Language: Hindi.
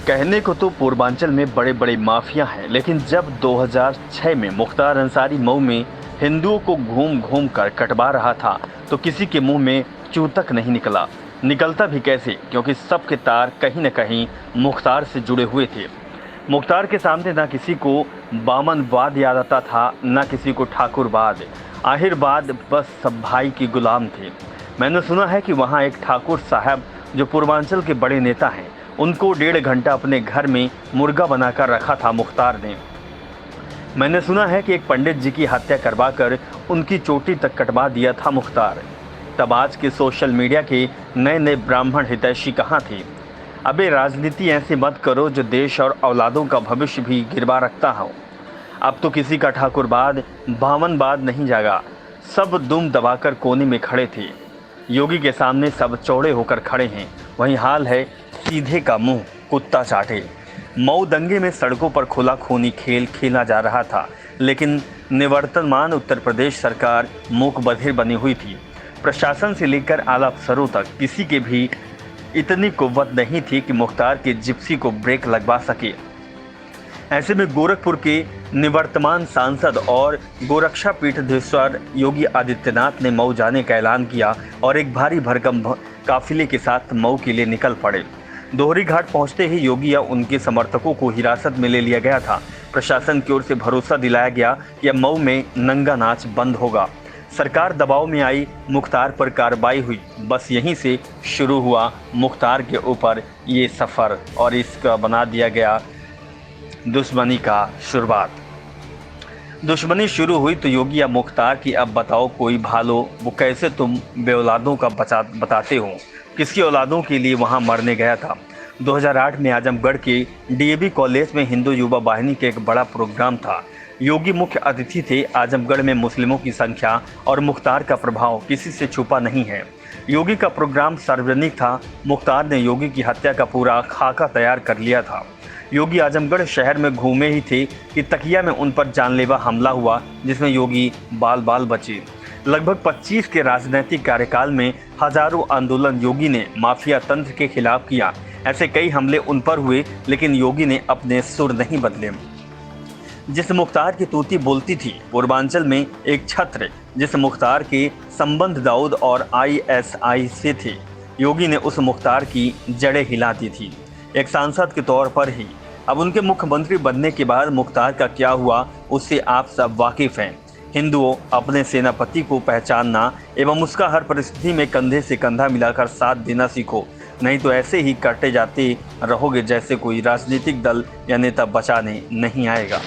कहने को तो पूर्वांचल में बड़े बड़े माफिया हैं, लेकिन जब 2006 में मुख्तार अंसारी मऊ में हिंदुओं को घूम घूम कर कटवा रहा था तो किसी के मुंह में चू तक नहीं निकला। निकलता भी कैसे, क्योंकि सबके तार कहीं न कहीं मुख्तार से जुड़े हुए थे। मुख्तार के सामने ना किसी को बामनवाद याद आता था, ना किसी को ठाकुरवाद। आहिरवाद बस सब भाई के गुलाम थे। मैंने सुना है कि वहाँ एक ठाकुर साहब जो पूर्वांचल के बड़े नेता हैं, उनको 1.5 घंटा अपने घर में मुर्गा बनाकर रखा था मुख्तार ने। मैंने सुना है कि एक पंडित जी की हत्या करवाकर उनकी चोटी तक कटवा दिया था मुख्तार। तब आज के सोशल मीडिया के नए नए ब्राह्मण हितैषी कहाँ थे? अबे राजनीति ऐसे मत करो जो देश और औलादों का भविष्य भी गिरवा रखता हो। अब तो किसी का ठाकुरवाद बामनवाद नहीं जागा, सब दुम दबाकर कोने में खड़े थे। योगी के सामने सब चौड़े होकर खड़े हैं। वही हाल है सीधे का मुंह कुत्ता चाटे। मऊ दंगे में सड़कों पर खुला खूनी खेल खेला जा रहा था, लेकिन निवर्तमान उत्तर प्रदेश सरकार मूक बधिर बनी हुई थी। प्रशासन से लेकर आला अफसरों तक किसी के भी इतनी कुव्वत नहीं थी कि मुख्तार के जिप्सी को ब्रेक लगवा सके। ऐसे में गोरखपुर के निवर्तमान सांसद और गोरक्षा पीठाधीश्वर योगी आदित्यनाथ ने मऊ जाने का ऐलान किया और एक भारी भरकम काफिले के साथ मऊ के लिए निकल पड़े। दोहरी घाट पहुंचते ही योगी या उनके समर्थकों को हिरासत में ले लिया गया था। प्रशासन की ओर से भरोसा दिलाया गया कि अब मऊ में नंगा नाच बंद होगा। सरकार दबाव में आई, मुख्तार पर कार्रवाई हुई। बस यहीं से शुरू हुआ मुख्तार के ऊपर ये सफ़र और इसका बना दिया गया दुश्मनी का शुरुआत। दुश्मनी शुरू हुई तो योगी या मुख्तार की अब बताओ कोई भालो, वो कैसे तुम बेऔलादों का बताते हो, किसकी औलादों के लिए वहां मरने गया था। 2008 में आजमगढ़ के डीएवी कॉलेज में हिंदू युवा वाहिनी के एक बड़ा प्रोग्राम था। योगी मुख्य अतिथि थे। आजमगढ़ में मुस्लिमों की संख्या और मुख्तार का प्रभाव किसी से छुपा नहीं है। योगी का प्रोग्राम सार्वजनिक था। मुख्तार ने योगी की हत्या का पूरा खाका तैयार कर लिया था। योगी आजमगढ़ शहर में घूमे ही थे कि तकिया में उन पर जानलेवा हमला हुआ, जिसमें योगी बाल बाल बचे। लगभग 25 के राजनीतिक कार्यकाल में हजारों आंदोलन योगी ने माफिया तंत्र के खिलाफ किया। ऐसे कई हमले उन पर हुए, लेकिन योगी ने अपने सुर नहीं बदले। जिस मुख्तार की तूती बोलती थी, पूर्वांचल में एक छत्र जिस मुख्तार के संबंध दाऊद और आईएसआई से थे, योगी ने उस मुख्तार की जड़ें हिला दी थी, एक सांसद के तौर पर ही। अब उनके मुख्यमंत्री बनने के बाद मुख्तार का क्या हुआ, उससे आप सब वाकिफ हैं। हिंदुओं, अपने सेनापति को पहचानना एवं उसका हर परिस्थिति में कंधे से कंधा मिलाकर साथ देना सीखो, नहीं तो ऐसे ही काटे जाते रहोगे जैसे कोई राजनीतिक दल या नेता बचाने नहीं आएगा।